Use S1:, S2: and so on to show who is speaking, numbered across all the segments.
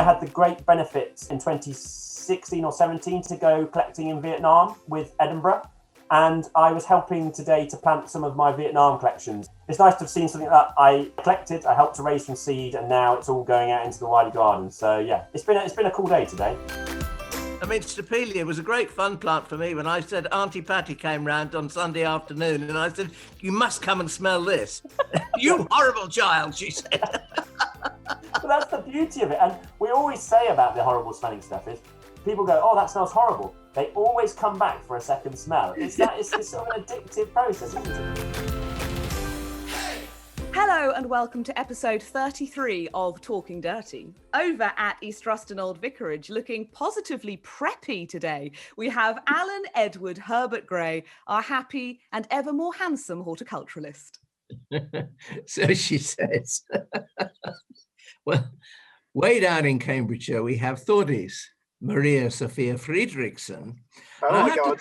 S1: I had the great benefit in 2016 or 17 to go collecting in Vietnam with Edinburgh. And I was helping today to plant some of my Vietnam collections. It's nice to have seen something that I collected, I helped to raise from seed, and now it's all going out into the wider garden. So yeah, it's been a cool day today.
S2: I mean, Stopelia was a great fun plant for me when I said Auntie Patty came round on Sunday afternoon and I said, you must come and smell this. You horrible child, she said.
S1: But that's the beauty of it. And we always say about the horrible smelling stuff is, people go, oh, that smells horrible. They always come back for a second smell. It's sort of an addictive process, isn't it?
S3: Hello and welcome to episode 33 of Talking Dirty. Over at East Ruston Old Vicarage, looking positively preppy today, we have Alan Edward Herbert Gray, our happy and ever more handsome horticulturalist.
S2: So she says. Well, way down in Cambridgeshire, we have Thordis Maria Sophia Fridriksson.
S4: Oh my God.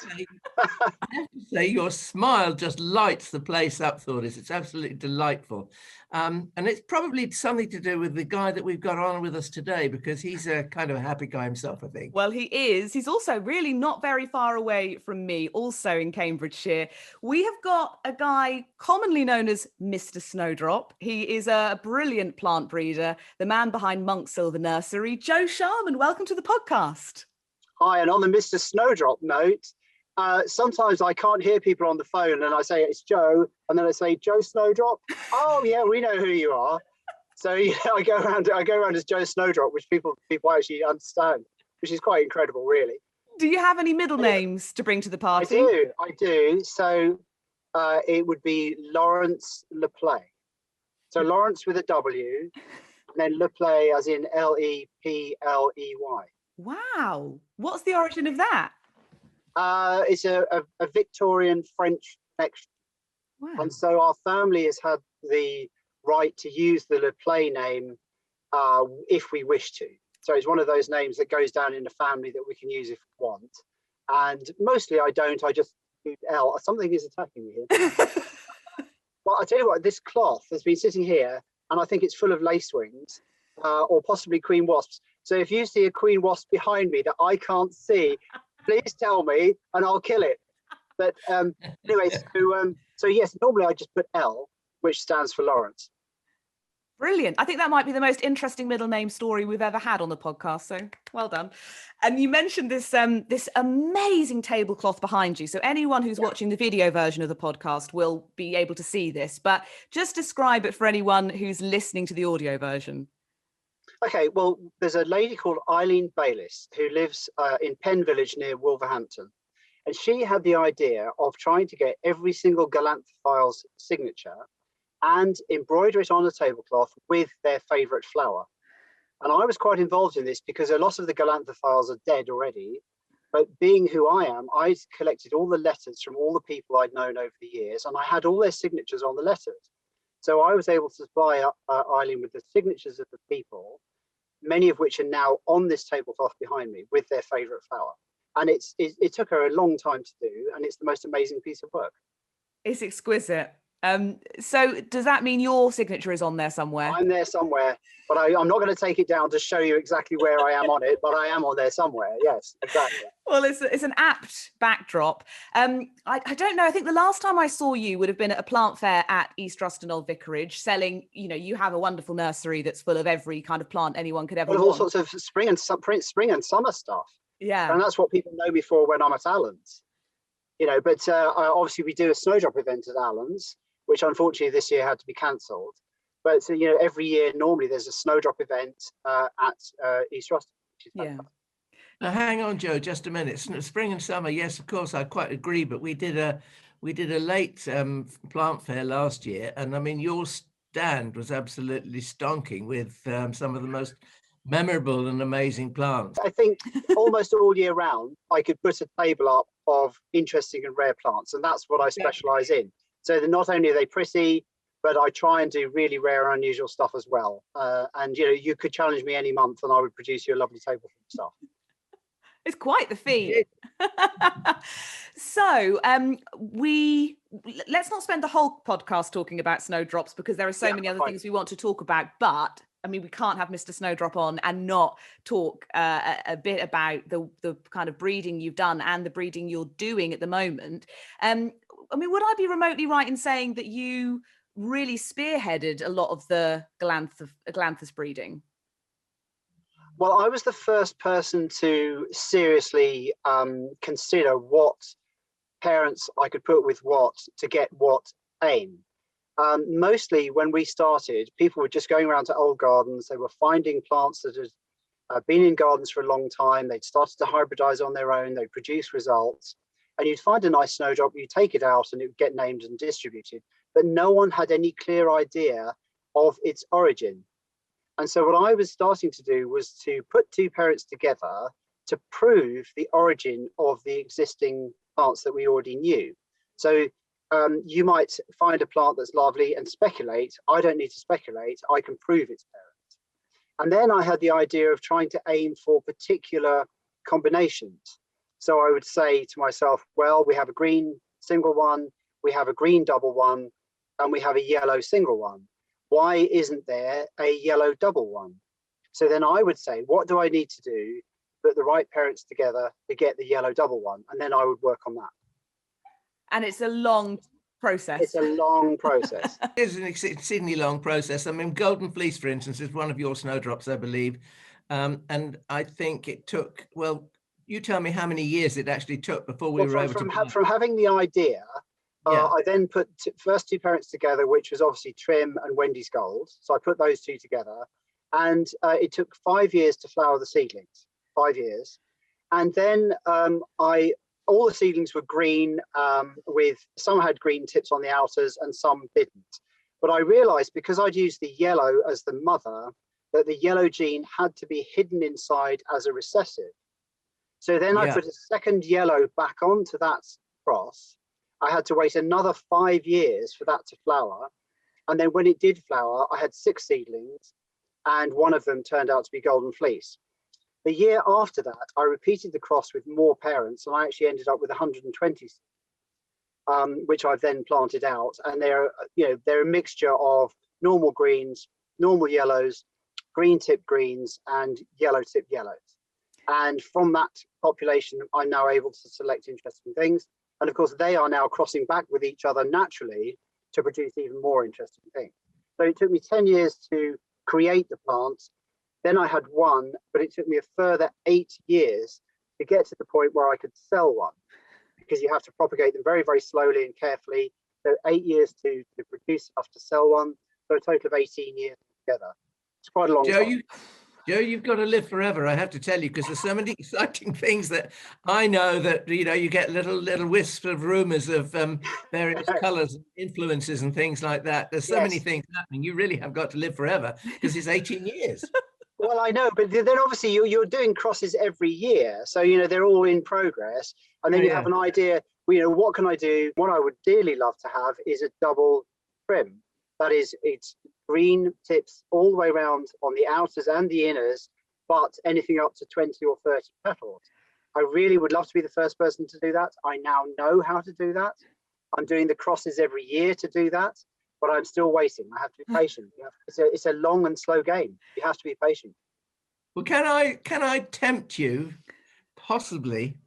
S2: I have to say, your smile just lights the place up, Thordis. It's absolutely delightful. And it's probably something to do with the guy that we've got on with us today, because he's a kind of a happy guy himself, I think.
S3: Well, he is. He's also really not very far away from me, also in Cambridgeshire. We have got a guy commonly known as Mr. Snowdrop. He is a brilliant plant breeder, the man behind Monksilver Nursery, Joe Sharman. Welcome to the podcast.
S4: Hi, and on the Mr. Snowdrop note, sometimes I can't hear people on the phone and I say it's Joe, and then I say Joe Snowdrop. Oh yeah, we know who you are. So yeah, I go around as Joe Snowdrop, which people actually understand, which is quite incredible, really.
S3: Do you have any middle names to bring to the party?
S4: I do. So it would be Lawrence Leplay. So Lawrence with a W, and then Leplay as in Lepley.
S3: Wow. What's the origin of that?
S4: It's a Victorian French connection.
S3: Wow.
S4: And so our family has had the right to use the Leplay name if we wish to. So it's one of those names that goes down in the family that we can use if we want. And mostly I don't, I just do L. Something is attacking me here. Well, I tell you what, this cloth has been sitting here and I think it's full of lacewings or possibly queen wasps. So if you see a queen wasp behind me that I can't see, please tell me and I'll kill it. But anyway, so yes, normally I just put L, which stands for Lawrence.
S3: Brilliant. I think that might be the most interesting middle name story we've ever had on the podcast. So well done. And you mentioned this this amazing tablecloth behind you. So anyone who's watching the video version of the podcast will be able to see this, but just describe it for anyone who's listening to the audio version.
S4: Okay, well, there's a lady called Eileen Bayliss who lives in Penn Village near Wolverhampton. And she had the idea of trying to get every single Galanthophile's signature and embroider it on a tablecloth with their favourite flower. And I was quite involved in this because a lot of the Galanthophiles are dead already. But being who I am, I collected all the letters from all the people I'd known over the years, and I had all their signatures on the letters. So I was able to supply Eileen with the signatures of the people, many of which are now on this tablecloth behind me with their favourite flower. And it took her a long time to do, and it's the most amazing piece of work.
S3: It's exquisite. So does that mean your signature is on there somewhere?
S4: I'm there somewhere, but I'm not going to take it down to show you exactly where I am on it, but I am on there somewhere. Yes, exactly.
S3: Well, it's an apt backdrop. I don't know. I think the last time I saw you would have been at a plant fair at East Ruston Old Vicarage selling, you have a wonderful nursery that's full of every kind of plant anyone could ever want.
S4: All sorts of spring and summer stuff.
S3: Yeah.
S4: And that's what people know me for when I'm at Allen's. But obviously we do a Snowdrop event at Allen's, which unfortunately this year had to be cancelled. But every year normally there's a Snowdrop event at East Ruston, which is fantastic.
S2: Now hang on, Joe, just a minute. Spring and summer, yes, of course, I quite agree. But we did a late plant fair last year, and I mean your stand was absolutely stonking with some of the most memorable and amazing plants.
S4: I think almost all year round I could put a table up of interesting and rare plants, and that's what I specialise in. So that not only are they pretty, but I try and do really rare and unusual stuff as well. And you could challenge me any month and I would produce you a lovely table full of stuff.
S3: It's quite the feat. So let's not spend the whole podcast talking about snowdrops because there are so many other things we want to talk about. But I mean, we can't have Mr. Snowdrop on and not talk a bit about the kind of breeding you've done and the breeding you're doing at the moment. I mean, would I be remotely right in saying that you really spearheaded a lot of the Galanthus breeding?
S4: Well, I was the first person to seriously consider what parents I could put with what to get what aim. Mostly when we started, people were just going around to old gardens. They were finding plants that had been in gardens for a long time. They'd started to hybridize on their own. They'd produce results. And you'd find a nice snowdrop, you take it out and it would get named and distributed. But no one had any clear idea of its origin. And so what I was starting to do was to put two parents together to prove the origin of the existing plants that we already knew. So you might find a plant that's lovely and speculate. I don't need to speculate. I can prove its parents. And then I had the idea of trying to aim for particular combinations. So I would say to myself, well, we have a green single one, we have a green double one, and we have a yellow single one. Why isn't there a yellow double one? So then I would say, what do I need to do to put the right parents together to get the yellow double one? And then I would work on that.
S3: And it's a long process.
S4: It's a long process.
S2: It is an exceedingly long process. I mean, Golden Fleece, for instance, is one of your snowdrops, I believe. And I think it took, well, you tell me how many years it actually took before we were able to...
S4: From having the idea, I then put first two parents together, which was obviously Trim and Wendy's Gold. So I put those two together. And it took 5 years to flower the seedlings, 5 years. And then all the seedlings were green, with some had green tips on the outers and some didn't. But I realized because I'd used the yellow as the mother, that the yellow gene had to be hidden inside as a recessive. So then I put a second yellow back onto that cross. I had to wait another 5 years for that to flower. And then when it did flower, I had 6 seedlings and one of them turned out to be Golden Fleece. The year after that, I repeated the cross with more parents, and I actually ended up with 120, which I've then planted out. And they're a mixture of normal greens, normal yellows, green tip greens, and yellow tip yellows. And from that population, I'm now able to select interesting things. And of course, they are now crossing back with each other naturally to produce even more interesting things. So it took me 10 years to create the plants. Then I had one, but it took me a further 8 years to get to the point where I could sell one, because you have to propagate them very, very slowly and carefully. So 8 years to produce enough to sell one. So a total of 18 years together. It's quite a long time.
S2: Joe, you've got to live forever, I have to tell you, because there's so many exciting things that I know that, you get little wisps of rumors of various colors and influences and things like that. There's so many things happening. You really have got to live forever because it's 18 years.
S4: Well, I know, but then obviously you're doing crosses every year. So, they're all in progress. And then you have an idea, what can I do? What I would dearly love to have is a double trim. That is, it's green tips all the way around on the outers and the inners, but anything up to 20 or 30 petals. I really would love to be the first person to do that. I now know how to do that. I'm doing the crosses every year to do that, but I'm still waiting. I have to be patient. It's a long and slow game. You have to be patient.
S2: Well, can I tempt you, possibly,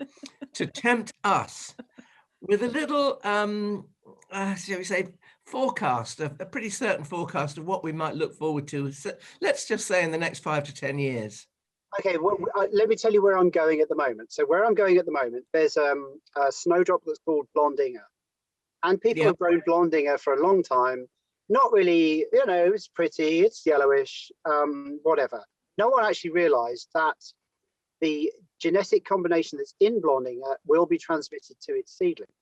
S2: to tempt us with a little, shall we say, forecast, a pretty certain forecast of what we might look forward to, let's just say in the next 5 to 10 years.
S4: Okay, well, let me tell you where I'm going at the moment. So where I'm going at the moment, there's a snowdrop that's called Blonde Inge. And people have grown Blonde Inge for a long time. Not really, it's pretty, it's yellowish, whatever. No one actually realized that the genetic combination that's in Blonde Inge will be transmitted to its seedlings.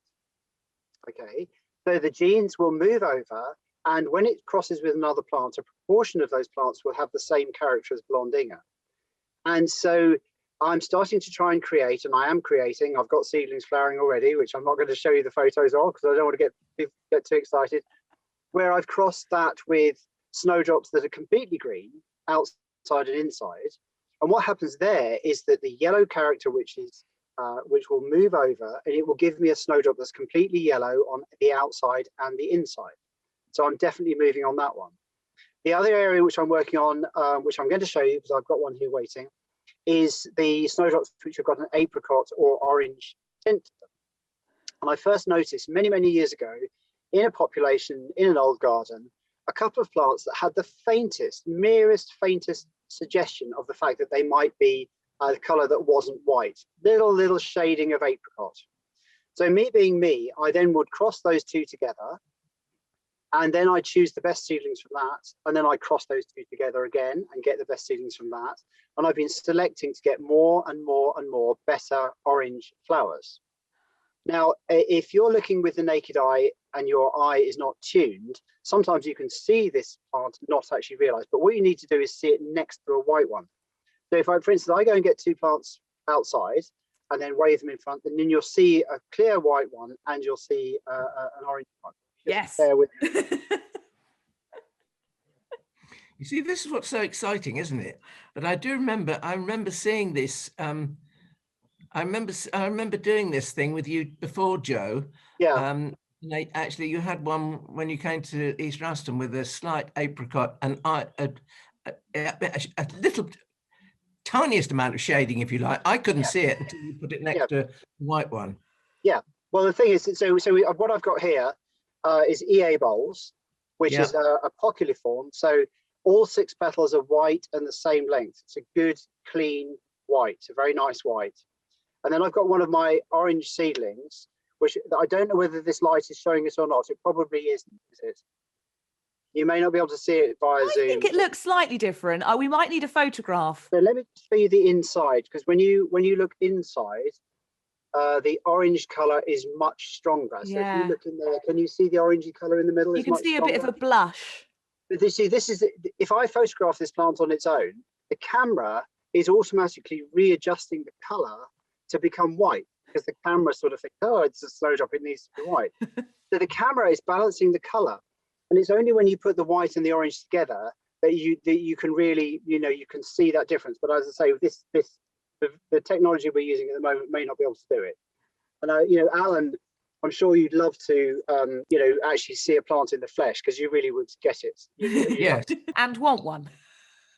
S4: Okay. So the genes will move over, and when it crosses with another plant, a proportion of those plants will have the same character as Blonde Inge. And so I'm starting to try and create, and I am creating, I've got seedlings flowering already, which I'm not going to show you the photos of because I don't want to get too excited, where I've crossed that with snowdrops that are completely green, outside and inside. And what happens there is that the yellow character, which will move over, and it will give me a snowdrop that's completely yellow on the outside and the inside. So I'm definitely moving on that one. The other area which I'm working on, which I'm going to show you because I've got one here waiting, is the snowdrops which have got an apricot or orange tint to them. And I first noticed many, many years ago in a population in an old garden, a couple of plants that had the faintest, merest, faintest suggestion of the fact that they might be a colour that wasn't white, little shading of apricot. So me being me, I then would cross those two together, and then I choose the best seedlings from that, and then I cross those two together again and get the best seedlings from that. And I've been selecting to get more and more and more better orange flowers. Now, if you're looking with the naked eye and your eye is not tuned, sometimes you can see this plant not actually realize, but what you need to do is see it next to a white one. So if I, for instance, I go and get two plants outside and then wave them in front, and then you'll see a clear white one and you'll see an orange one.
S3: Yes.
S4: Bear with me.
S2: You see, this is what's so exciting, isn't it? But I remember seeing this. I remember doing this thing with you before, Joe.
S4: Yeah.
S2: Actually, you had one when you came to East Ruston with a slight apricot and a little tiniest amount of shading, if you like. I couldn't see it until you put it next to a white one.
S4: Yeah. Well, the thing is, what I've got here is E.A Bowles, which is a populiform. So all 6 petals are white and the same length. It's a good, clean white, a very nice white. And then I've got one of my orange seedlings, which I don't know whether this light is showing it or not. It probably isn't, is it? You may not be able to see it via Zoom.
S3: I think it looks slightly different. We might need a photograph.
S4: So let me show you the inside, because when you look inside, the orange colour is much stronger. So if you look in there, can you see the orangey colour in the middle?
S3: You can see a bit of a blush.
S4: But you see, this is, if I photograph this plant on its own, the camera is automatically readjusting the colour to become white, because the camera sort of thinks, oh, it's a snowdrop, it needs to be white. So the camera is balancing the colour, and it's only when you put the white and the orange together that you can really, you can see that difference. But as I say, the technology we're using at the moment may not be able to do it. And Alan, I'm sure you'd love to, actually see a plant in the flesh, because you really would get it.
S2: Yes,
S3: and want one.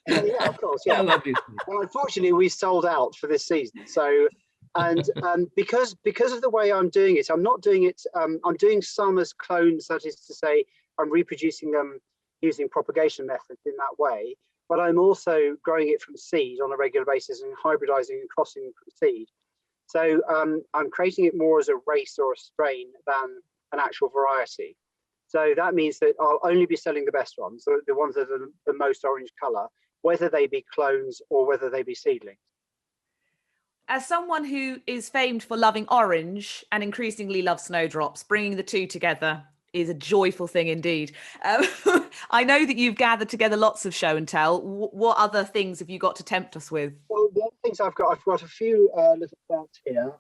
S4: Yeah, of course. Yeah. Well, unfortunately, we sold out for this season. So, and because of the way I'm doing it, I'm not doing it. I'm doing some as clones. That is to say, I'm reproducing them using propagation methods in that way. But I'm also growing it from seed on a regular basis and hybridizing and crossing from seed. So I'm creating it more as a race or a strain than an actual variety. So that means that I'll only be selling the best ones, the ones that are the most orange color, whether they be clones or whether they be seedlings.
S3: As someone who is famed for loving orange and increasingly loves snowdrops, bringing the two together is a joyful thing indeed. I know that you've gathered together lots of show and tell. What other things have you got to tempt us with?
S4: Well, the other things I've got a few little plants here.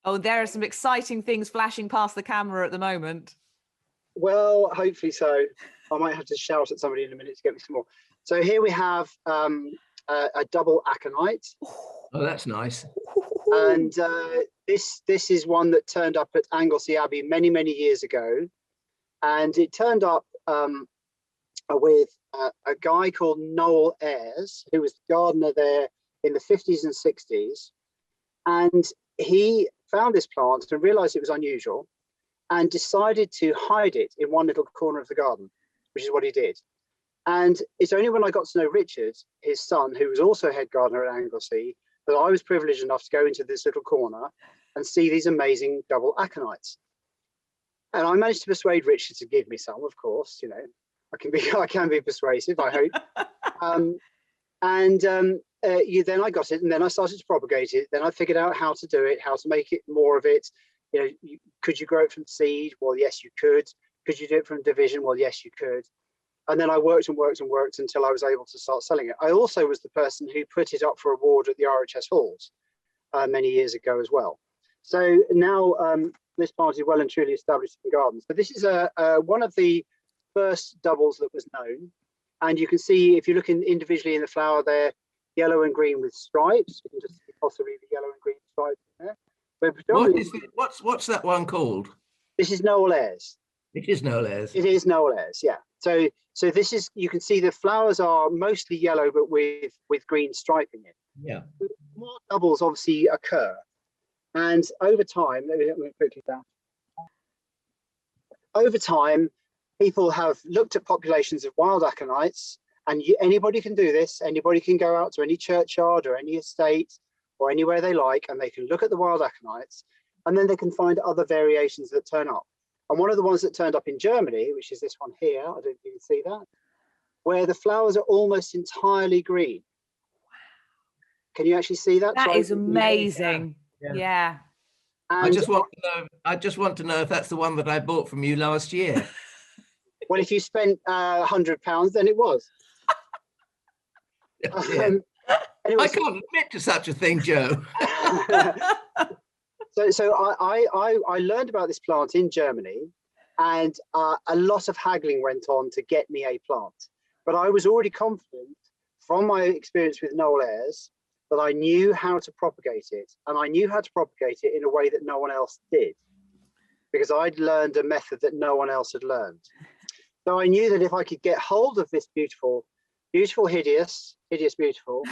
S3: Oh, there are some exciting things flashing past the camera at the moment.
S4: Well, hopefully so. I might have to shout at somebody in a minute to get me some more. So here we have a double aconite.
S2: Oh, that's nice.
S4: And this is one that turned up at Anglesey Abbey many, many years ago. And it turned up with a guy called Noël Ayres, who was the gardener there in the 50s and 60s. And he found this plant and realized it was unusual and decided to hide it in one little corner of the garden, which is what he did. And it's only when I got to know Richard, his son, who was also head gardener at Anglesey, that I was privileged enough to go into this little corner and see these amazing double aconites. And I managed to persuade Richard to give me some, of course. I can be persuasive, I hope. Then I got it, and then I started to propagate it. Then I figured out how to do it, how to make it more of it. Could you grow it from seed? Well, yes, you could. Could you do it from division? Well, yes, you could. And then I worked and worked and worked until I was able to start selling it. I also was the person who put it up for award at the RHS Halls many years ago as well. So now this plant is well and truly established in gardens. But this is one of the first doubles that was known. And you can see, if you look individually in the flower, they're yellow and green with stripes. You can just see possibly the yellow and green stripes there.
S2: What's that one called?
S4: This is Noël Ayres.
S2: It is Noël Ayres.
S4: It is Noël Ayres, yeah. So this is, you can see the flowers are mostly yellow, but with green striping in.
S2: Yeah.
S4: More doubles obviously occur, and over time, let me quickly down. Over time, people have looked at populations of wild aconites, and anybody can do this. Anybody can go out to any churchyard or any estate or anywhere they like, and they can look at the wild aconites, and then they can find other variations that turn up. And one of the ones that turned up in Germany, which is this one here, I don't know if you can see that, where the flowers are almost entirely green. Can you actually see that?
S3: That is amazing. Yeah.
S2: I just want to know if that's the one that I bought from you last year.
S4: Well, if you spent £100, then it was.
S2: Anyway, I can't admit to such a thing, Joe.
S4: So I learned about this plant in Germany, and a lot of haggling went on to get me a plant. But I was already confident from my experience with Noël Ayres that I knew how to propagate it, and I knew how to propagate it in a way that no one else did, because I'd learned a method that no one else had learned. So I knew that if I could get hold of this beautiful, hideous, beautiful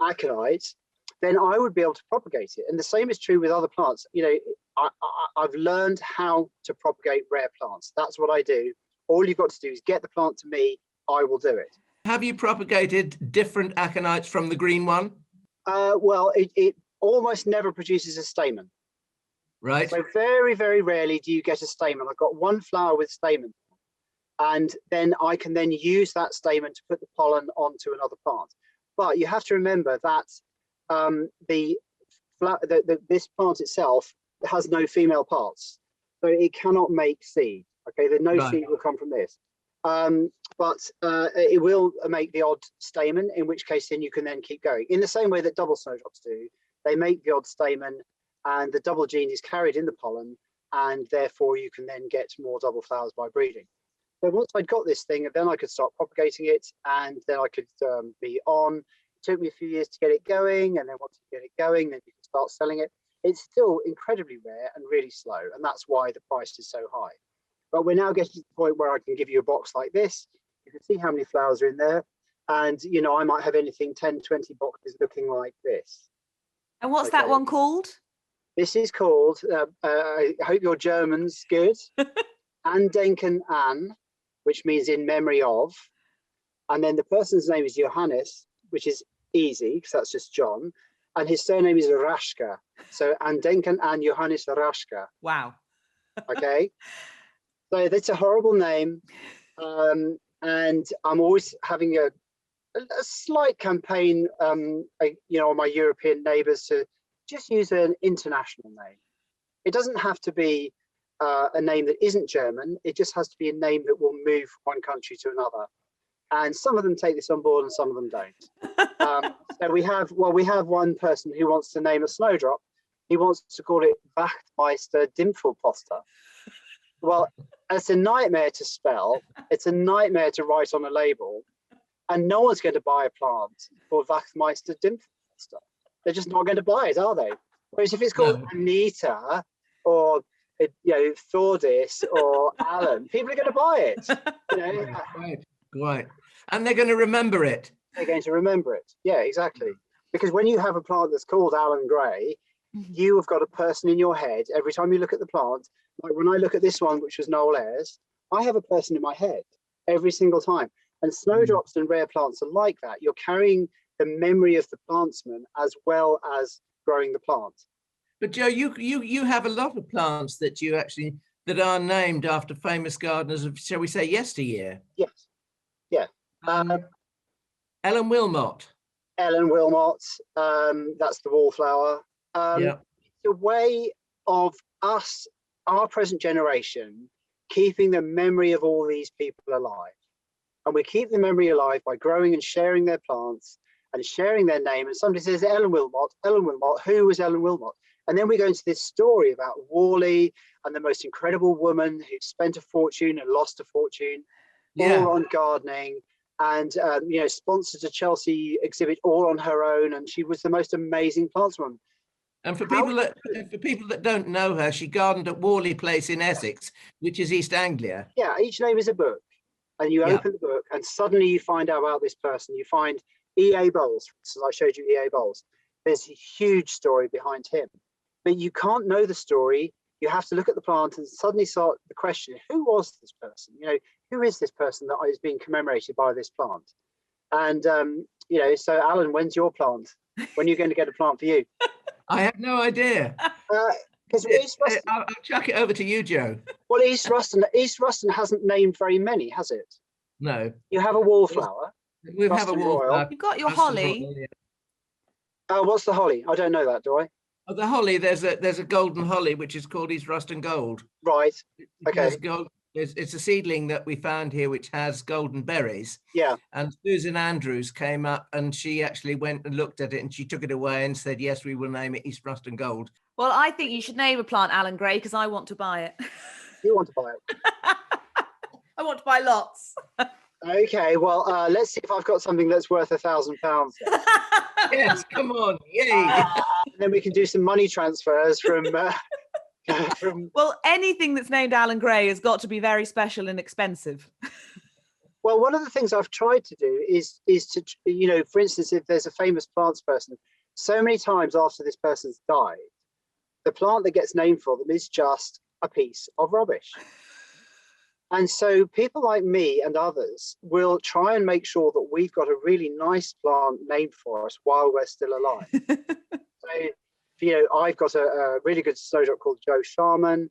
S4: aconite, then I would be able to propagate it. And the same is true with other plants. You know, I've learned how to propagate rare plants. That's what I do. All you've got to do is get the plant to me, I will do it.
S2: Have you propagated different aconites from the green one?
S4: Well, it almost never produces a stamen.
S2: Right.
S4: So very, very rarely do you get a stamen. I've got one flower with stamen, and then I can then use that stamen to put the pollen onto another plant. But you have to remember that this plant itself has no female parts, so it cannot make seed. Okay, no seed will come from this. But it will make the odd stamen, in which case then you can then keep going. In the same way that double snowdrops do, they make the odd stamen, and the double gene is carried in the pollen, and therefore you can then get more double flowers by breeding. So once I'd got this thing, then I could start propagating it, and then I could be on. It took me a few years to get it going, and then once you get it going, then you can start selling it. It's still incredibly rare and really slow, and that's why the price is so high. But we're now getting to the point where I can give you a box like this. You can see how many flowers are in there. And, you know, I might have anything 10, 20 boxes looking like this.
S3: And what's that one called?
S4: This is called, I hope your German's good, Andenken an, which means in memory of. And then the person's name is Johannes, which is easy, because that's just John. And his surname is Raschka. So Andenken an Johannes Raschka.
S3: Wow.
S4: Okay. So that's a horrible name, and I'm always having a slight campaign, you know, on my European neighbours to just use an international name. It doesn't have to be a name that isn't German. It just has to be a name that will move from one country to another. And some of them take this on board, and some of them don't. So we have one person who wants to name a snowdrop. He wants to call it Wachtmeister Dimpfelposter. Well, it's a nightmare to spell. It's a nightmare to write on a label, and no one's going to buy a plant called Wachtmeister Dimpfelposter. They're just not going to buy it, are they? Whereas if it's called Anita or Thordis or Alan, people are going to buy it. You know?
S2: Right. And they're going to remember it.
S4: They're going to remember it. Yeah, exactly. Because when you have a plant that's called Alan Gray, you have got a person in your head every time you look at the plant. Like when I look at this one, which was Noël Ayres, I have a person in my head every single time. And snowdrops and rare plants are like that. You're carrying the memory of the plantsman as well as growing the plant.
S2: But Joe, you have a lot of plants that you actually that are named after famous gardeners of, shall we say, yesteryear?
S4: Yes. Yeah.
S2: Ellen Willmott.
S4: Ellen Willmott. That's the wallflower. It's a way of us, our present generation, keeping the memory of all these people alive. And we keep the memory alive by growing and sharing their plants and sharing their name. And somebody says, Ellen Willmott, who was Ellen Willmott? And then we go into this story about Worley and the most incredible woman who spent a fortune and lost a fortune, all on gardening, and sponsored a Chelsea exhibit all on her own. And she was the most amazing plantswoman.
S2: And for people that don't know her, she gardened at Worley Place in Essex, which is East Anglia.
S4: Yeah, each name is a book, and you open the book, and suddenly you find out about this person. You find E.A Bowles, so I showed you E.A Bowles. There's a huge story behind him, but you can't know the story. You have to look at the plant and suddenly start the question: who was this person? You know, who is this person that is being commemorated by this plant? And you know, so Alan, when's your plant? When are you going to get a plant for you?
S2: I have no idea.
S4: Because
S2: I'll chuck it over to you, Joe.
S4: Well, East Ruston hasn't named very many, has it?
S2: No.
S4: You have a wallflower.
S2: We have a wallflower.
S3: You've got your holly.
S4: Oh, what's the holly? I don't know that, do I?
S2: Oh, the holly. There's a golden holly which is called East Ruston Gold.
S4: Right. Okay.
S2: It's a seedling that we found here which has golden berries.
S4: Yeah.
S2: And Susan Andrews came up and she actually went and looked at it and she took it away and said, yes, we will name it East Ruston Gold.
S3: Well, I think you should name a plant Alan Gray because I want to buy it.
S4: You want to buy it?
S3: I want to buy lots.
S4: Okay, well, let's see if I've got something that's worth £1,000.
S2: Yes, come on, yay!
S4: And then we can do some money transfers from.
S3: Well, anything that's named Alan Gray has got to be very special and expensive.
S4: Well, one of the things I've tried to do is to, you know, for instance, if there's a famous plants person, so many times after this person's died, the plant that gets named for them is just a piece of rubbish. And so people like me and others will try and make sure that we've got a really nice plant named for us while we're still alive. So, you know, I've got a really good snowdrop called Joe Sharman.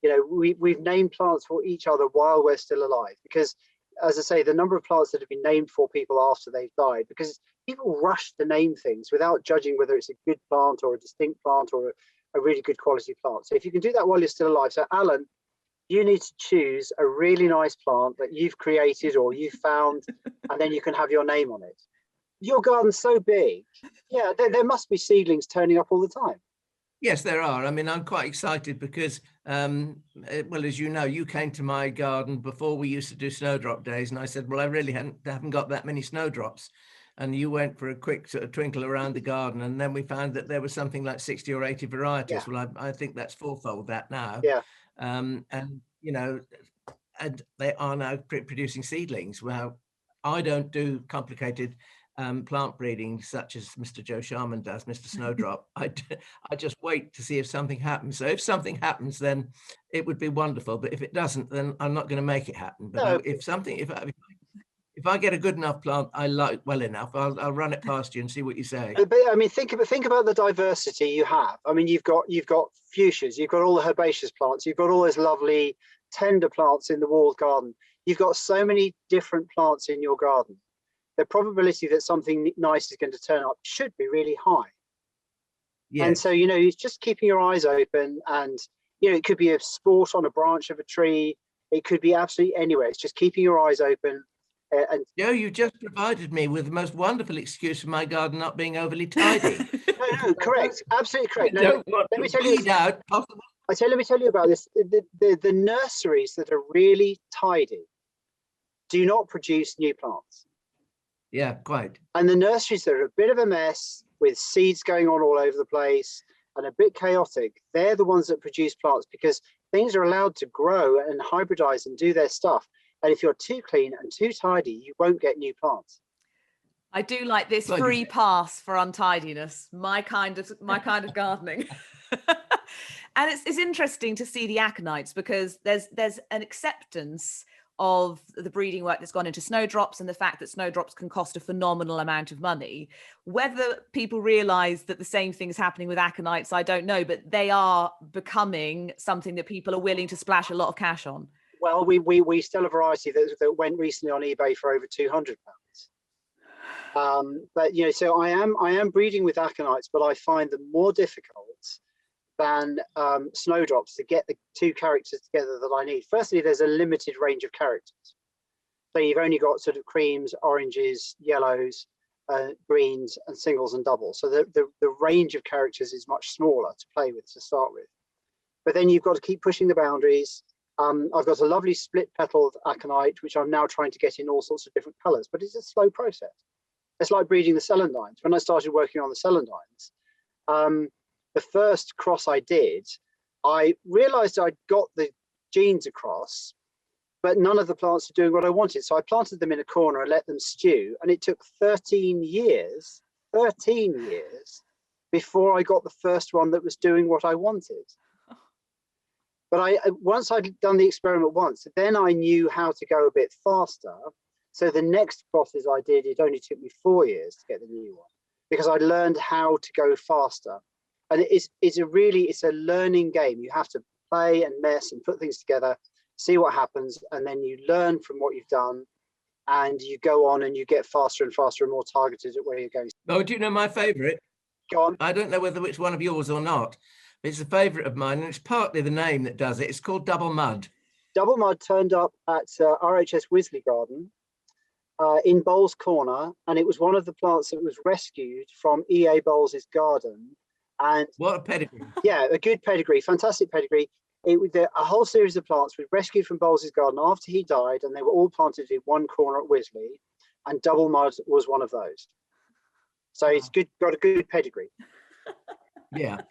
S4: You know, we've named plants for each other while we're still alive, because, as I say, the number of plants that have been named for people after they've died, because people rush to name things without judging whether it's a good plant or a distinct plant or a really good quality plant. So if you can do that while you're still alive. So Alan, you need to choose a really nice plant that you've created or you've found, and then you can have your name on it. Your garden's so big. Yeah, there must be seedlings turning up all the time.
S2: Yes, there are. I mean, I'm quite excited because, well, as you know, you came to my garden before we used to do snowdrop days. And I said, well, I really haven't got that many snowdrops. And you went for a quick sort of twinkle around the garden. And then we found that there was something like 60 or 80 varieties. Yeah. Well, I think that's fourfold that now.
S4: Yeah.
S2: And, you know, and they are now producing seedlings. Well, I don't do complicated plant breeding such as Mr. Joe Sharman does, Mr. Snowdrop. I just wait to see if something happens. So if something happens, then it would be wonderful. But if it doesn't, then I'm not going to make it happen. But no. If I get a good enough plant I like well enough, I'll run it past you and see what you say.
S4: But I mean, think about the diversity you have. I mean, you've got fuchsias, you've got all the herbaceous plants, you've got all those lovely tender plants in the walled garden. You've got so many different plants in your garden. The probability that something nice is going to turn up should be really high. Yes. And so, you know, it's just keeping your eyes open, and, you know, it could be a sport on a branch of a tree. It could be absolutely anywhere. It's just keeping your eyes open. And
S2: Joe, you just provided me with the most wonderful excuse for my garden not being overly tidy.
S4: No, correct. Absolutely correct. No, let me tell you. Let me tell you about this. The nurseries that are really tidy do not produce new plants.
S2: Yeah, quite.
S4: And the nurseries that are a bit of a mess with seeds going on all over the place and a bit chaotic, they're the ones that produce plants, because things are allowed to grow and hybridize and do their stuff. And if you're too clean and too tidy, you won't get new plants.
S3: I do like this free pass for untidiness, my kind of gardening. And it's interesting to see the Aconites, because there's an acceptance of the breeding work that's gone into snowdrops and the fact that snowdrops can cost a phenomenal amount of money. Whether people realize that the same thing is happening with Aconites, I don't know, but they are becoming something that people are willing to splash a lot of cash on.
S4: Well, we sell a variety that went recently on eBay for over £200. But, you know, so I am breeding with Aconites, but I find them more difficult than snowdrops to get the two characters together that I need. Firstly, there's a limited range of characters. So you've only got sort of creams, oranges, yellows, greens, and singles and doubles. So the range of characters is much smaller to play with to start with. But then you've got to keep pushing the boundaries. I've got a lovely split petaled aconite, which I'm now trying to get in all sorts of different colours, but it's a slow process. It's like breeding the celandines. When I started working on the celandines, the the first cross I did, I realized I'd got the genes across, but none of the plants were doing what I wanted. So I planted them in a corner and let them stew. And it took 13 years before I got the first one that was doing what I wanted. But once I'd done the experiment once, then I knew how to go a bit faster. So the next crosses I did, it only took me 4 years to get the new one, because I learned how to go faster. And it's a learning game. You have to play and mess and put things together, see what happens, and then you learn from what you've done, and you go on and you get faster and faster and more targeted at where you're going.
S2: Oh, do you know my favourite?
S4: Go on.
S2: I don't know whether it's one of yours or not, but it's a favourite of mine, and it's partly the name that does it. It's called Double Mud.
S4: Double Mud turned up at RHS Wisley Garden in Bowles Corner, and it was one of the plants that was rescued from E.A. Bowles' garden. And
S2: what a pedigree.
S4: Yeah, a good pedigree, fantastic pedigree. It was a whole series of plants was rescued from Bowles' garden after he died, and they were all planted in one corner at Wisley, and Double Mud was one of those. So it's good, got a good pedigree.
S2: Yeah.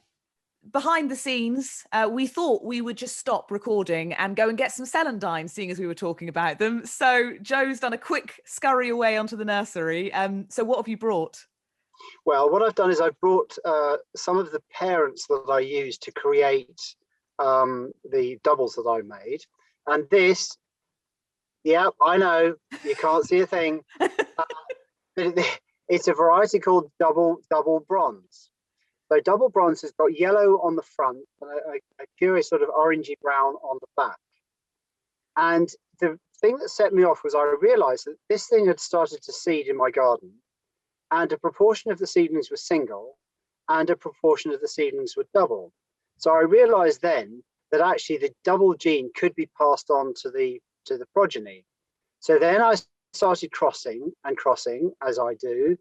S3: Behind the scenes, we thought we would just stop recording and go and get some Celandines, seeing as we were talking about them. So Joe's done a quick scurry away onto the nursery. So what have you brought?
S4: Well, what I've done is I've brought some of the parents that I used to create the doubles that I made. And this, yeah, I know, you can't see a thing. It's a variety called double bronze. So double bronze has got yellow on the front and a curious sort of orangey brown on the back. And the thing that set me off was I realized that this thing had started to seed in my garden, and a proportion of the seedlings were single and a proportion of the seedlings were double. So I realized then that actually the double gene could be passed on to the progeny. So then I started crossing as I do,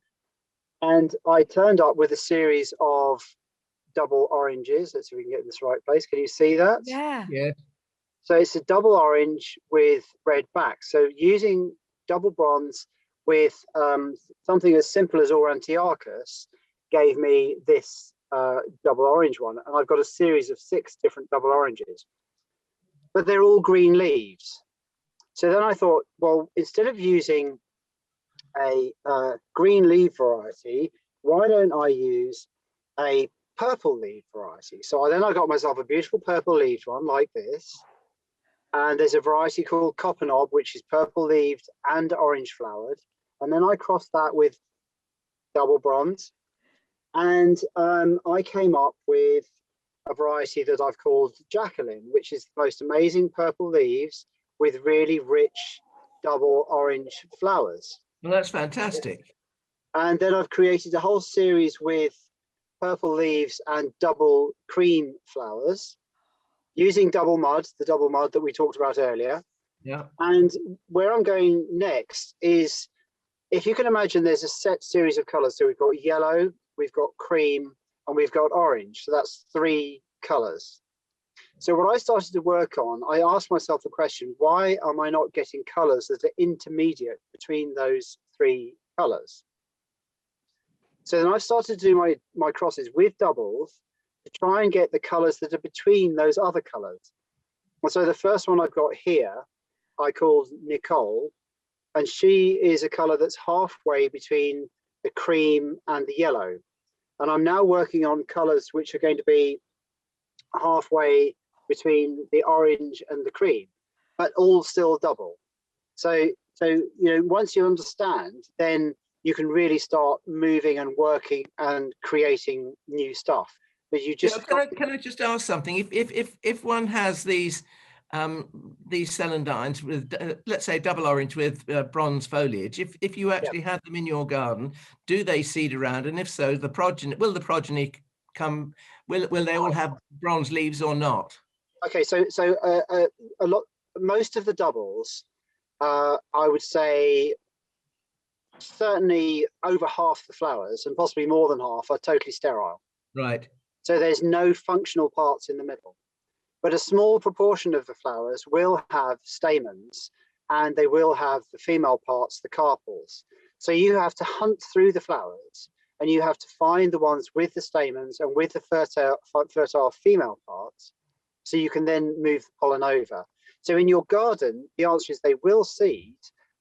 S4: and I turned up with a series of double oranges. Let's see if we can get in this right place. Can you see that?
S3: Yeah.
S2: Yeah.
S4: So it's a double orange with red back. So using double bronze with something as simple as Aurantiarchus gave me this double orange one. And I've got a series of 6 different double oranges, but they're all green leaves. So then I thought, well, instead of using a green leaf variety, why don't I use a purple leaf variety? So I got myself a beautiful purple leaved one like this. And there's a variety called Copper Knob, which is purple leaved and orange flowered. And then I crossed that with double bronze. And I came up with a variety that I've called Jacqueline, which is the most amazing purple leaves with really rich double orange flowers.
S2: Well, that's fantastic.
S4: And then I've created a whole series with purple leaves and double cream flowers using double mud, the double mud that we talked about earlier.
S2: Yeah.
S4: And where I'm going next is, if you can imagine, there's a set series of colors. So we've got yellow, we've got cream, and we've got orange. So that's 3 colors. So what I started to work on, I asked myself the question, why am I not getting colors that are intermediate between those 3 colors? So then I started to do my crosses with doubles to try and get the colors that are between those other colors. And so the first one I've got here, I called Nicole, and she is a color that's halfway between the cream and the yellow. And I'm now working on colors which are going to be halfway between the orange and the cream, but all still double. So once you understand, then you can really start moving and working and creating new stuff. But you just
S2: can I just ask something? If one has these Celandines with let's say double orange with bronze foliage, if you actually had them in your garden, do they seed around? And if so, the progeny come? Will they all have bronze leaves or not?
S4: Okay, so most of the doubles, I would say certainly over half the flowers, and possibly more than half, are totally sterile.
S2: Right.
S4: So there's no functional parts in the middle. But a small proportion of the flowers will have stamens, and they will have the female parts, the carpels. So you have to hunt through the flowers and you have to find the ones with the stamens and with the fertile female parts, so you can then move the pollen over. So in your garden, the answer is they will seed,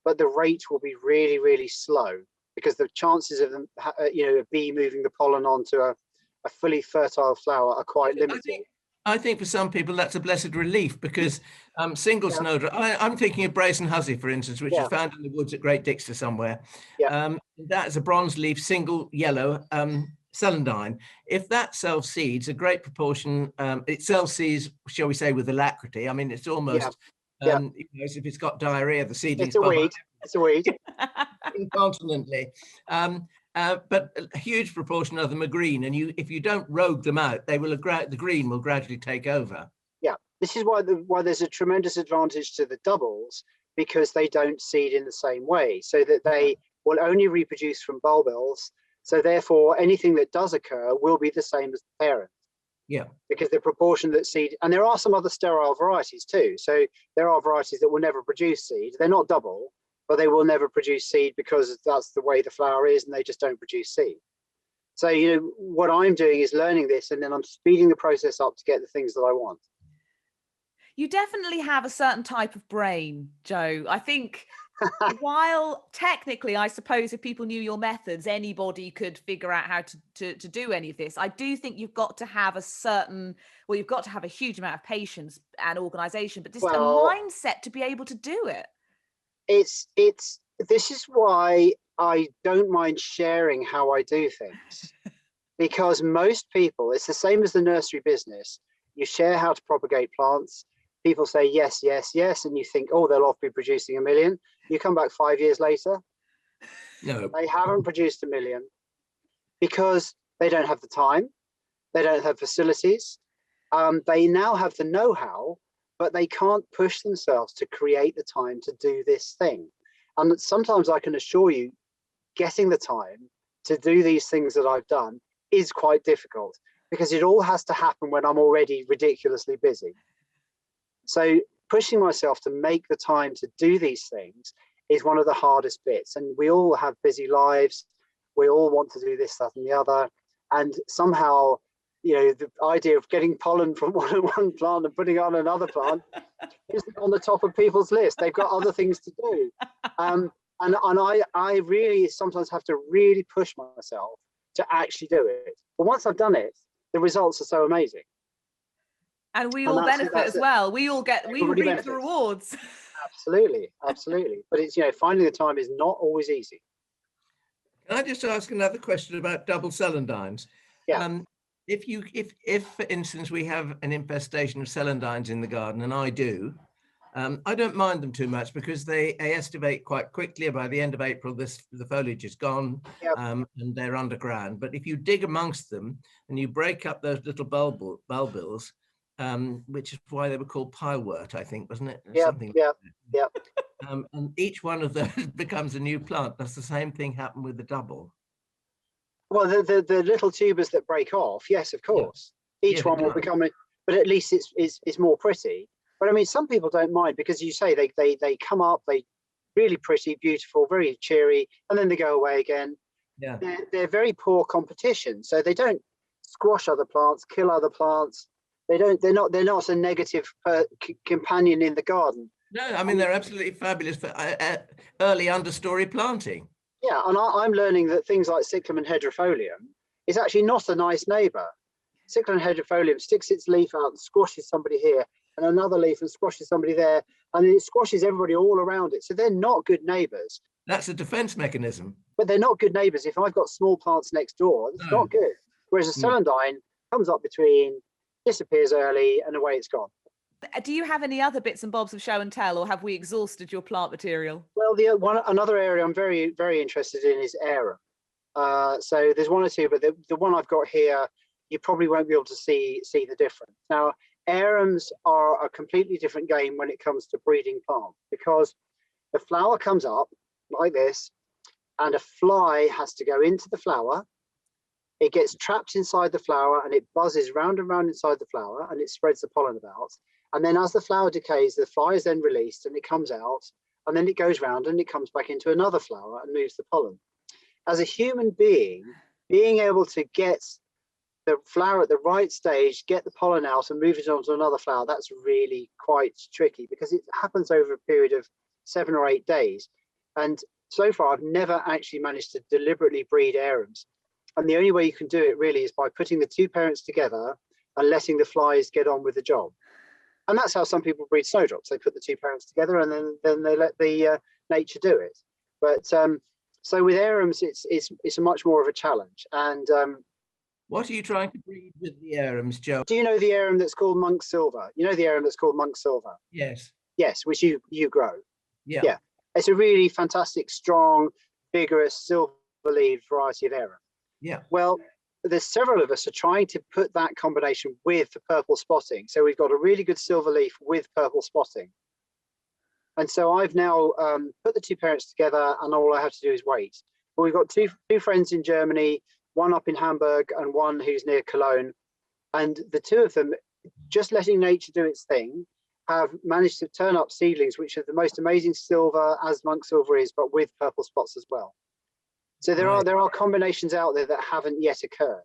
S4: but the rate will be really, really slow, because the chances of them, a bee moving the pollen onto a fully fertile flower are quite limited.
S2: I think for some people that's a blessed relief, because single snowdrop, I'm thinking of Brazen Hussy, for instance, which is found in the woods at Great Dixter somewhere. That is a bronze leaf, single yellow celandine. If that self-seeds, a great proportion, it self-seeds, shall we say, with alacrity. I mean, it's almost, if it's got diarrhea, the seedlings.
S4: It's a weed.
S2: Incontinently. But a huge proportion of them are green, and if you don't rogue them out, the green will gradually take over. Yeah,
S4: this is why there's a tremendous advantage to the doubles, because they don't seed in the same way, so that they will only reproduce from bulbils. So therefore, anything that does occur will be the same as the parent.
S2: Yeah,
S4: because the proportion that seed, and there are some other sterile varieties too. So there are varieties that will never produce seed. They're not double, but they will never produce seed because that's the way the flower is, and they just don't produce seed. So, what I'm doing is learning this, and then I'm speeding the process up to get the things that I want.
S3: You definitely have a certain type of brain, Joe. I think while technically, I suppose if people knew your methods, anybody could figure out how to do any of this. I do think you've got to have you've got to have a huge amount of patience and organization, but just a mindset to be able to do it.
S4: This is why I don't mind sharing how I do things, because most people, it's the same as the nursery business. You share how to propagate plants. People say yes, yes, yes, and you think, oh, they'll off be producing 1 million. You come back 5 years later,
S2: no,
S4: they haven't produced 1 million, because they don't have the time, they don't have facilities, they now have the know-how, but they can't push themselves to create the time to do this thing. And sometimes I can assure you, getting the time to do these things that I've done is quite difficult, because it all has to happen when I'm already ridiculously busy. So pushing myself to make the time to do these things is one of the hardest bits. And we all have busy lives. We all want to do this, that, and the other. And somehow, the idea of getting pollen from one plant and putting it on another plant isn't on the top of people's list. They've got other things to do. And I really sometimes have to really push myself to actually do it. But once I've done it, the results are so amazing.
S3: And we all benefit as well. We reap the rewards.
S4: Absolutely. But it's, finding the time is not always easy.
S2: Can I just ask another question about double celandines?
S4: Yeah.
S2: If for instance we have an infestation of celandines in the garden, and I do, I don't mind them too much, because they estivate quite quickly. By the end of April, the foliage is gone, and they're underground. But if you dig amongst them and you break up those little bulbils, which is why they were called piewort, I think, wasn't it?
S4: Yeah.
S2: And each one of those becomes a new plant. Does the same thing happen with the double?
S4: Well, the little tubers that break off, yes, of course. Each one will become it, but at least it's more pretty. But I mean, some people don't mind, because you say they come up, they really pretty, beautiful, very cheery, and then they go away again.
S2: Yeah,
S4: they're very poor competition, so they don't squash other plants, kill other plants. They're not a negative companion in the garden.
S2: No, I mean, they're absolutely fabulous for early understory planting.
S4: Yeah, and I'm learning that things like Cyclamen hedropholium is actually not a nice neighbour. Cyclamen hedropholium sticks its leaf out and squashes somebody here, and another leaf and squashes somebody there, and it squashes everybody all around it. So they're not good neighbours.
S2: That's a defence mechanism.
S4: But they're not good neighbours if I've got small plants next door. It's not good. Whereas a celandine comes up between, disappears early, and away it's gone.
S3: Do you have any other bits and bobs of show and tell, or have we exhausted your plant material?
S4: Well, another area I'm very, very interested in is arum. So there's one or two, but the one I've got here, you probably won't be able to see the difference. Now, arums are a completely different game when it comes to breeding plants, because the flower comes up like this, and a fly has to go into the flower. It gets trapped inside the flower, and it buzzes round and round inside the flower, and it spreads the pollen about. And then as the flower decays, the fly is then released, and it comes out, and then it goes round and it comes back into another flower and moves the pollen. As a human being, being able to get the flower at the right stage, get the pollen out and move it on to another flower, that's really quite tricky because it happens over a period of 7 or 8 days. And so far, I've never actually managed to deliberately breed arums. And the only way you can do it really is by putting the two parents together and letting the flies get on with the job. And that's how some people breed snowdrops. They put the two parents together and then they let the nature do it. But so with arums, it's a much more of a challenge. And
S2: what are you trying to breed with the arums, Joe?
S4: do you know the arum that's called Monksilver? You know the arum that's called Monksilver?
S2: Yes.
S4: Yes, which you grow.
S2: Yeah.
S4: Yeah. It's a really fantastic, strong, vigorous, silver-leaved variety of arum.
S2: Yeah.
S4: Well, there's several of us are trying to put that combination with the purple spotting. So we've got a really good silver leaf with purple spotting. And so I've now put the two parents together and all I have to do is wait. But we've got two friends in Germany, one up in Hamburg and one who's near Cologne. And the two of them, just letting nature do its thing, have managed to turn up seedlings, which are the most amazing silver, as Monksilver is, but with purple spots as well. So there are combinations out there that haven't yet occurred.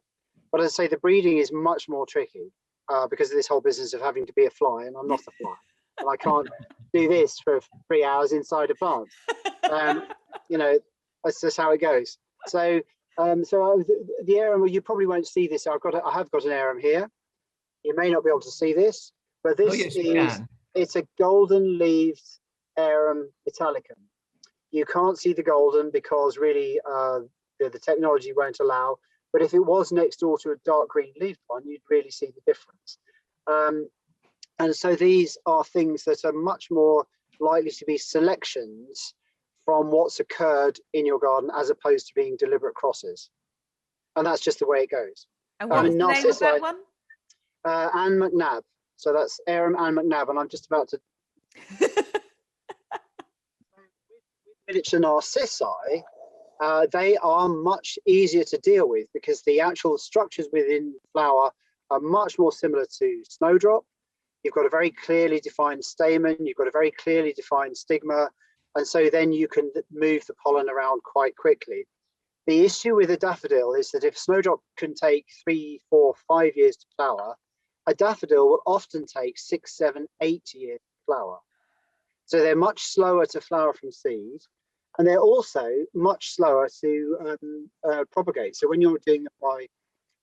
S4: But as I say, the breeding is much more tricky because of this whole business of having to be a fly, and I'm not a fly. And I can't do this for 3 hours inside a plant. You know, that's just how it goes. So, the arum, well, you probably won't see this. I have got an arum here. You may not be able to see this, but this it's a golden-leaved arum italicum. You can't see the golden because really the technology won't allow. But if it was next door to a dark green-leaved one, you'd really see the difference. And so these are things that are much more likely to be selections from what's occurred in your garden as opposed to being deliberate crosses. And that's just the way it goes.
S3: And what's the name of that one?
S4: Anne McNabb. So that's Arum Anne McNabb, and I'm just about to... Miniature Narcissi, they are much easier to deal with because the actual structures within flower are much more similar to Snowdrop. You've got a very clearly defined stamen, you've got a very clearly defined stigma, and so then you can move the pollen around quite quickly. The issue with a daffodil is that if Snowdrop can take 3, 4, 5 years to flower, a daffodil will often take 6, 7, 8 years to flower. So they're much slower to flower from seed, and they're also much slower to propagate. So when you're doing it by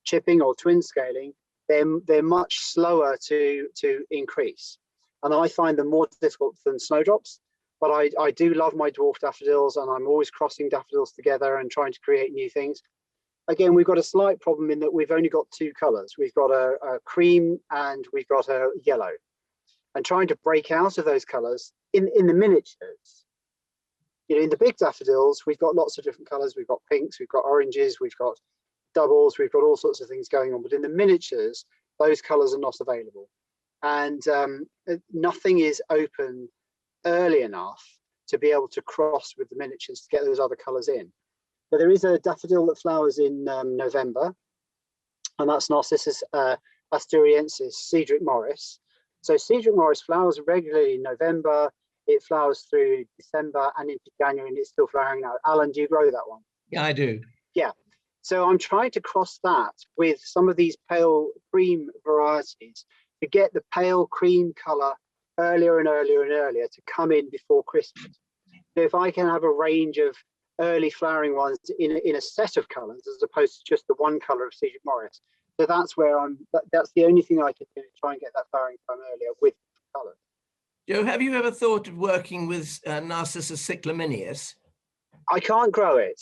S4: chipping or twin scaling, they're much slower to increase. And I find them more difficult than snowdrops, but I do love my dwarf daffodils, and I'm always crossing daffodils together and trying to create new things. Again, we've got a slight problem in that we've only got 2 colors. We've got a cream and we've got a yellow. And trying to break out of those colors in the miniatures, you know, in the big daffodils, we've got lots of different colors. We've got pinks, we've got oranges, we've got doubles, we've got all sorts of things going on. But in the miniatures, those colors are not available. And nothing is open early enough to be able to cross with the miniatures to get those other colors in. But there is a daffodil that flowers in November, and that's Narcissus asturiensis, Cedric Morris. So Cedric Morris flowers regularly in November. It flowers through December and into January, and it's still flowering now. Alan, do you grow that one?
S2: Yeah, I do.
S4: Yeah. So I'm trying to cross that with some of these pale cream varieties to get the pale cream color earlier and earlier and earlier to come in before Christmas. So if I can have a range of early flowering ones in a set of colors as opposed to just the one color of Cedric Morris. So that's where that's the only thing I can do to try and get that flowering time earlier with colors.
S2: Joe, have you ever thought of working with Narcissus cyclaminius?
S4: I can't grow it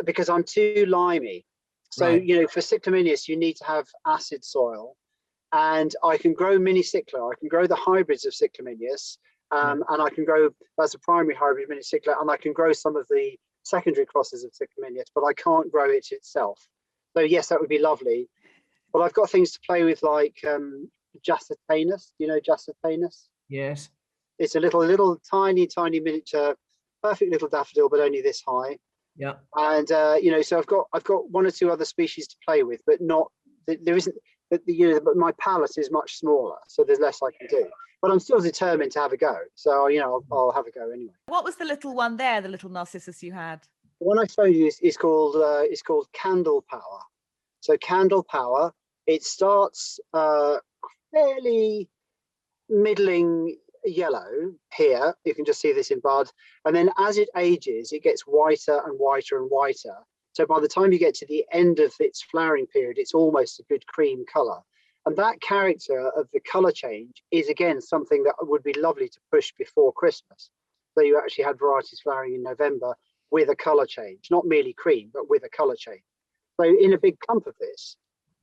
S4: because I'm too limey. So,
S2: right.
S4: You know, for cyclaminius, you need to have acid soil. And I can grow mini cycla. I can grow the hybrids of cyclaminius. And I can grow, that's a primary hybrid mini cycla, and I can grow some of the secondary crosses of cyclaminius, but I can't grow it itself. So yes, that would be lovely. But I've got things to play with like Jacetanus. Do you know Jacetanus?
S2: Yes. It's
S4: a little tiny miniature, perfect little daffodil, but only this high.
S2: Yeah.
S4: And you know, so I've got 1 or 2 other species to play with, but not there isn't. But but my palette is much smaller, so there's less I can do. But I'm still determined to have a go. So, you know, I'll have a go anyway.
S3: What was the little one there, the little Narcissus you had?
S4: The one I showed you is called Candlepower. So Candlepower, it starts fairly middling yellow here. You can just see this in bud, and then as it ages, it gets whiter and whiter and whiter. So by the time you get to the end of its flowering period, it's almost a good cream color. And that character of the color change is again something that would be lovely to push before Christmas. So you actually had varieties flowering in November with a color change, not merely cream, but with a color change. So in a big clump of this,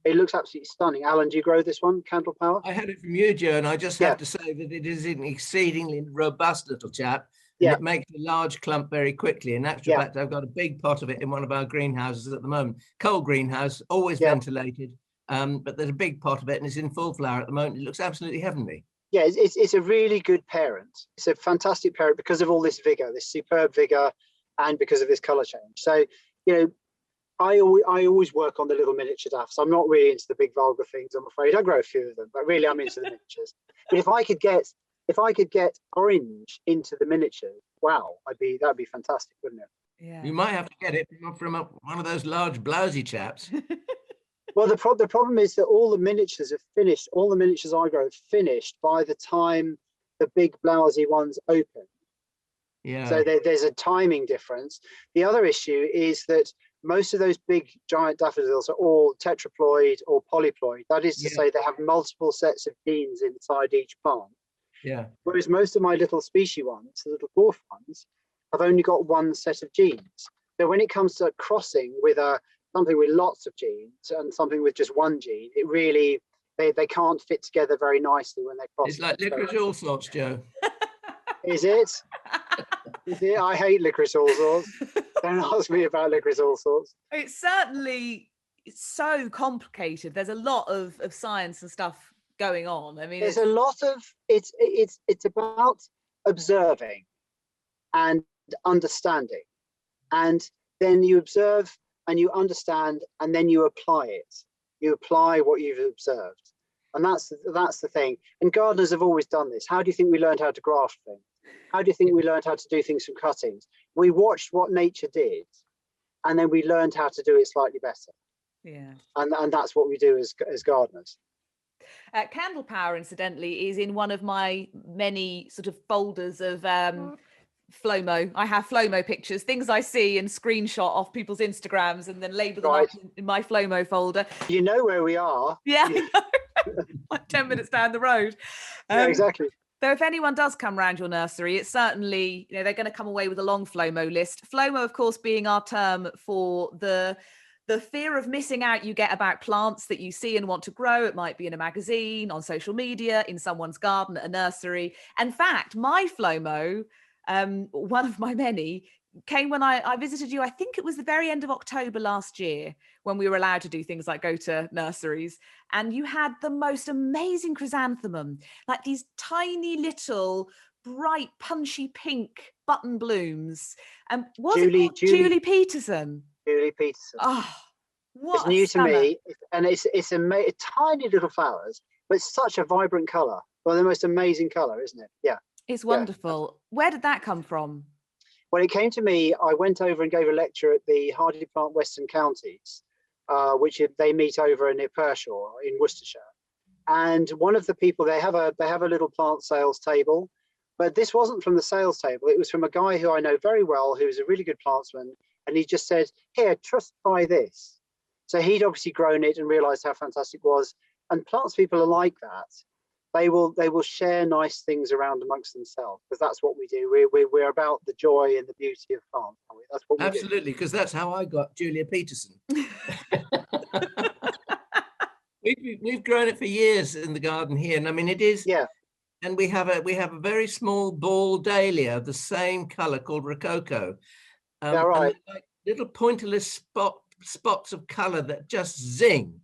S4: it looks absolutely stunning. Alan, do you grow this one, Candlepower?
S2: I had it from you, Joe, and I just have to say that it is an exceedingly robust little chap. And it makes a large clump very quickly. In actual fact, I've got a big pot of it in one of our greenhouses at the moment. Cold greenhouse, always ventilated, but there's a big pot of it and it's in full flower at the moment. It looks absolutely heavenly. Yeah,
S4: it's a really good parent. It's a fantastic parent because of all this vigor, this superb vigor, and because of this color change. So, you know, I always work on the little miniature daffs. I'm not really into the big vulgar things, I'm afraid. I grow a few of them, but really I'm into the miniatures. But if I could get orange into the miniatures, wow, that'd be fantastic, wouldn't it?
S2: Yeah. You might have to get it from one of those large blousy chaps.
S4: Well, the problem is that all the miniatures are finished. All the miniatures I grow are finished by the time the big blousy ones open. Yeah. So there's a timing difference. The other issue is that most of those big giant daffodils are all tetraploid or polyploid. That is to say, they have multiple sets of genes inside each plant. Yeah. Whereas most of my little species ones, the little dwarf ones, have only got one set of genes. So when it comes to crossing with something with lots of genes and something with just one gene, it really they can't fit together very nicely when they're crossing.
S2: It's like licorice all sorts, Joe.
S4: Is it? Is it? I hate licorice all sorts. Don't ask me about licorice all sorts.
S3: It's certainly so complicated. There's a lot of science and stuff going on. I mean,
S4: there's a lot of it's about observing and understanding, and then you observe and you understand, and then you apply it. You apply what you've observed, and that's the thing. And gardeners have always done this. How do you think we learned how to graft things? How do you think we learned how to do things from cuttings? We watched what nature did, and then we learned how to do it slightly better. Yeah, and that's what we do as gardeners.
S3: Candlepower, incidentally, is in one of my many sort of folders of Flomo. I have Flomo pictures, things I see and screenshot off people's Instagrams and then label them up in my Flomo folder.
S4: You know where we are.
S3: Yeah, I know. Like 10 minutes down the road.
S4: Yeah, exactly.
S3: So if anyone does come round your nursery, it's certainly, they're going to come away with a long Flomo list. Flomo, of course, being our term for the fear of missing out you get about plants that you see and want to grow. It might be in a magazine, on social media, in someone's garden, at a nursery. In fact, my Flomo, one of my many, came when I visited you. I think it was the very end of October last year when we were allowed to do things like go to nurseries. And you had the most amazing chrysanthemum, like these tiny little bright punchy pink button blooms. Julie Peterson.
S4: Julie Peterson.
S3: Oh, what
S4: it's new to me, and it's tiny little flowers, but it's such a vibrant colour. Well, the most amazing colour, isn't it? Yeah.
S3: It's wonderful. Yeah. Where did that come from?
S4: When it came to me, I went over and gave a lecture at the Hardy Plant Western Counties, which they meet over near Pershore in Worcestershire. And one of the people, they have a little plant sales table, but this wasn't from the sales table. It was from a guy who I know very well, who's a really good plantsman. And he just said, here, just try this. So he'd obviously grown it and realized how fantastic it was. And plants people are like that. They will share nice things around amongst themselves, because that's what we do. We're about the joy and the beauty of plants, aren't we? That's what we
S2: absolutely, because that's how I got Julia Peterson. We've grown it for years in the garden here, and I mean it is. Yeah. And we have a very small ball dahlia of the same color called Rococo. Right. Like little pointillist spots of color that just zing.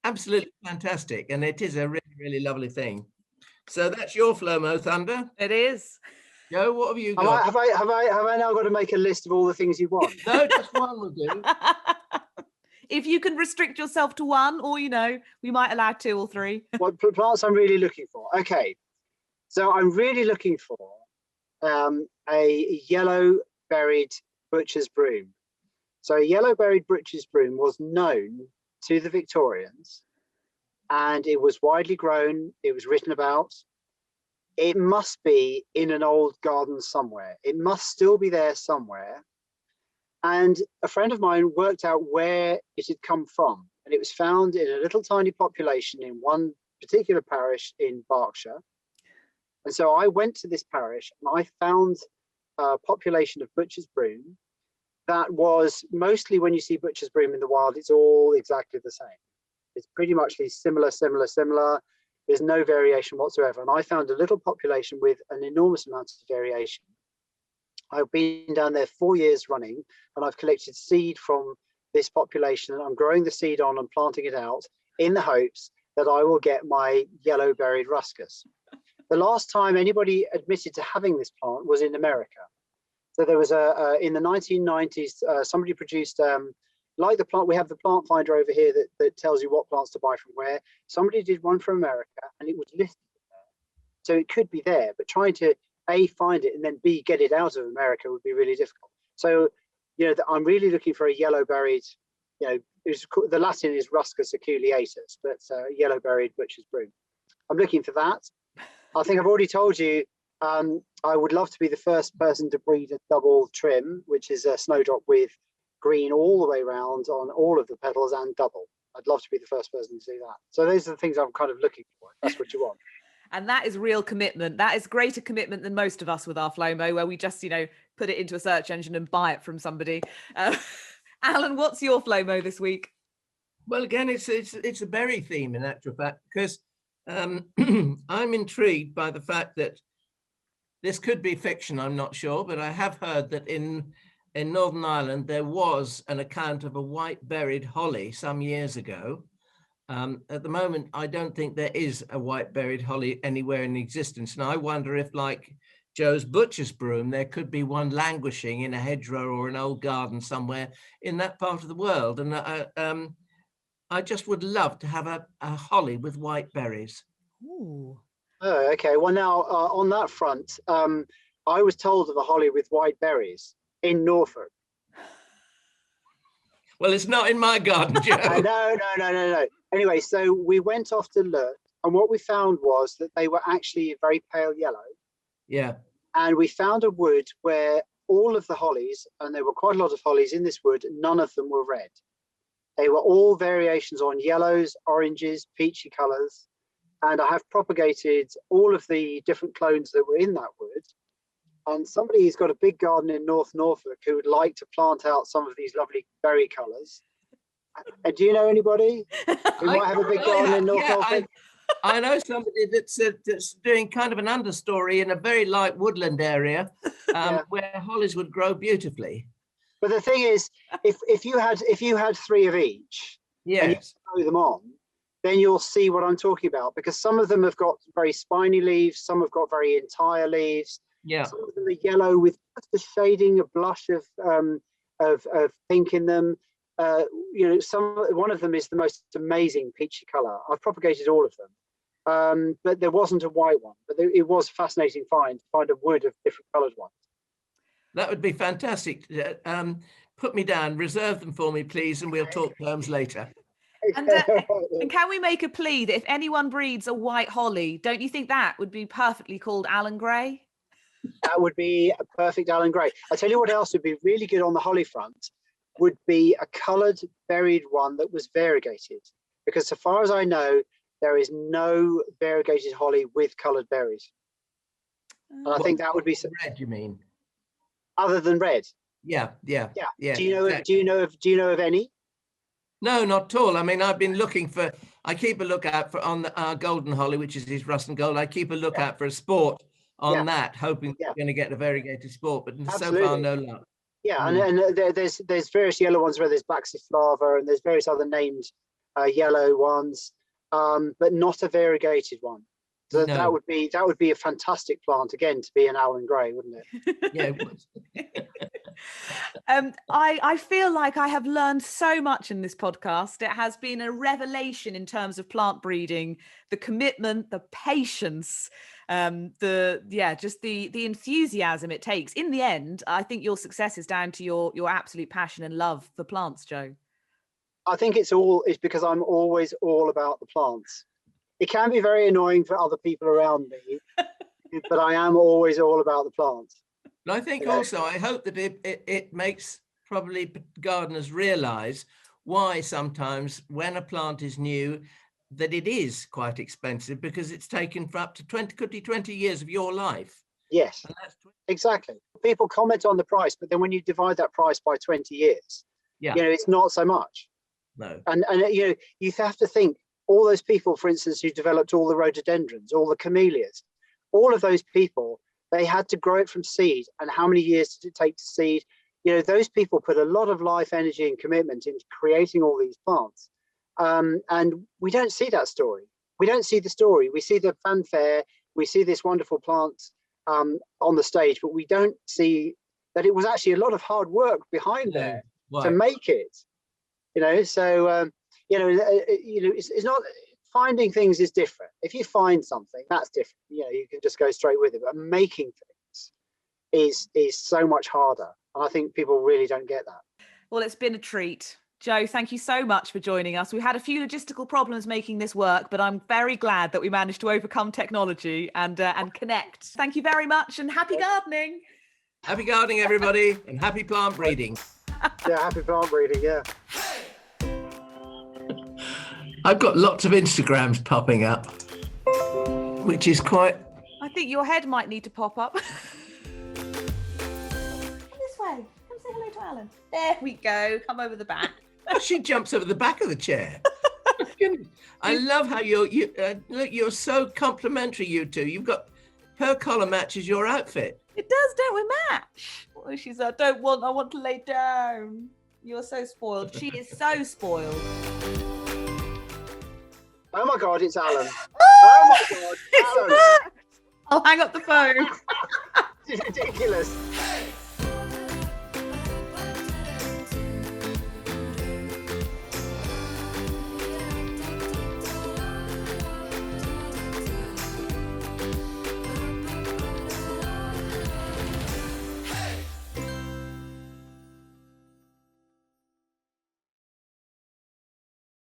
S2: Absolutely fantastic, and it is a really, really lovely thing. So that's your Flomo, Thunder.
S3: It is.
S2: Joe, what have you got?
S4: Have I now got to make a list of all the things you want?
S2: No, just one will do.
S3: If you can restrict yourself to one, or we might allow 2 or 3.
S4: What plants I'm really looking for? Okay, so I'm really looking for a yellow berried butcher's broom. So yellow-berried britches broom was known to the Victorians, and it was widely grown. It was written about. It must be in an old garden somewhere. It must still be there somewhere. And a friend of mine worked out where it had come from, and it was found in a little tiny population in one particular parish in Berkshire. And so I went to this parish and I found a population of butcher's broom that was mostly, when you see butcher's broom in the wild, it's all exactly the same. It's pretty much similar. There's no variation whatsoever. And I found a little population with an enormous amount of variation. I've been down there 4 years running, and I've collected seed from this population, and I'm growing the seed on and planting it out in the hopes that I will get my yellow-berried Ruscus. The last time anybody admitted to having this plant was in America. So there was in the 1990s, somebody produced, like the plant, we have the plant finder over here that tells you what plants to buy from where. Somebody did one from America, and it was listed there. So it could be there, but trying to A, find it, and then B, get it out of America would be really difficult. So, I'm really looking for a yellow-berried, the Latin is Ruscus aculeatus, but yellow-berried butcher's broom. I'm looking for that. I think I've already told you, I would love to be the first person to breed a double trim, which is a snowdrop with green all the way around on all of the petals and double. I'd love to be the first person to do that. So those are the things I'm kind of looking for. That's what you want.
S3: And that is real commitment. That is greater commitment than most of us with our Flomo, where we just, put it into a search engine and buy it from somebody. Alan, what's your Flomo this week?
S2: Well, again, it's a berry theme in actual fact, because I'm intrigued by the fact that this could be fiction, I'm not sure, but I have heard that in Northern Ireland there was an account of a white-berried holly some years ago. At the moment, I don't think there is a white-berried holly anywhere in existence. And I wonder if, like Joe's butcher's broom, there could be one languishing in a hedgerow or an old garden somewhere in that part of the world. And I just would love to have a holly with white berries.
S3: Ooh.
S4: Oh, okay. Well, now on that front, I was told of a holly with white berries in Norfolk.
S2: Well, it's not in my garden, Joe.
S4: No. Anyway, so we went off to look, and what we found was that they were actually very pale yellow.
S2: Yeah.
S4: And we found a wood where all of the hollies, and there were quite a lot of hollies in this wood, none of them were red. They were all variations on yellows, oranges, peachy colours. And I have propagated all of the different clones that were in that wood. And somebody who's got a big garden in North Norfolk who would like to plant out some of these lovely berry colours. And do you know anybody who might have a big garden in North Norfolk?
S2: I know somebody that's doing kind of an understory in a very light woodland area where hollies would grow beautifully.
S4: But the thing is, if you had three of each, and you throw them on, then you'll see what I'm talking about, because some of them have got very spiny leaves, some have got very entire leaves.
S2: Yeah.
S4: Some of them are yellow with just a shading, a blush of pink in them. One of them is the most amazing peachy colour. I've propagated all of them, but there wasn't a white one. But it was fascinating to find a wood of different coloured ones.
S2: That would be fantastic. Put me down, reserve them for me, please, and we'll talk terms later.
S3: And can we make a plea that if anyone breeds a white holly, don't you think that would be perfectly called Alan Gray?
S4: That would be a perfect Alan Gray. I tell you what else would be really good on the holly front would be a coloured berried one that was variegated, because so far as I know, there is no variegated holly with coloured berries. And I think that would be
S2: red. You mean?
S4: Other than red?
S2: Yeah.
S4: Do you know of any?
S2: No, not at all. I mean, I've been looking for. I keep a lookout for on our golden holly, which is his Ruston Gold. I keep a lookout for a sport on that, hoping we're going to get a variegated sport, but so far no luck.
S4: Yeah, and there's various yellow ones where there's Baxiflava, and there's various other named yellow ones, but not a variegated one. So that would be a fantastic plant again to be an Alan Gray, wouldn't it?
S2: Yeah, it would.
S3: I feel like I have learned so much in this podcast. It has been a revelation in terms of plant breeding, the commitment, the patience, just the enthusiasm it takes. In the end, I think your success is down to your absolute passion and love for plants, Joe.
S4: I think it's because I'm always all about the plants. It can be very annoying for other people around me, but I am always all about the plants.
S2: And I think also, I hope that it makes probably gardeners realize why sometimes when a plant is new, that it is quite expensive, because it's taken for up to 20 years of your life.
S4: Yes, exactly. People comment on the price, but then when you divide that price by 20 years, it's not so much.
S2: No.
S4: And you have to think, all those people, for instance, who developed all the rhododendrons, all the camellias, all of those people, they had to grow it from seed. And how many years did it take to seed? Those people put a lot of life, energy and commitment into creating all these plants. And we don't see that story. We don't see the story. We see the fanfare. We see this wonderful plant on the stage, but we don't see that it was actually a lot of hard work behind there to make it. It's not, finding things is different. If you find something, that's different. You can just go straight with it. But making things is so much harder. And I think people really don't get that.
S3: Well, it's been a treat. Joe, thank you so much for joining us. We had a few logistical problems making this work, but I'm very glad that we managed to overcome technology and connect. Thank you very much, and happy gardening.
S2: Happy gardening, everybody, and happy plant breeding.
S4: Yeah, happy plant breeding, yeah.
S2: I've got lots of Instagrams popping up, which is quite...
S3: I think your head might need to pop up. Come this way. Come say hello to Alan. There we go. Come over the back.
S2: She jumps over the back of the chair. I love how you're so complimentary, you two. You've got, her collar matches your outfit.
S3: It does, don't we match? Oh, she's I want to lay down. You're so spoiled. She is so spoiled.
S4: Oh my God, it's Alan. Oh my God, Alan.
S3: I'll hang up the phone.
S4: It's ridiculous.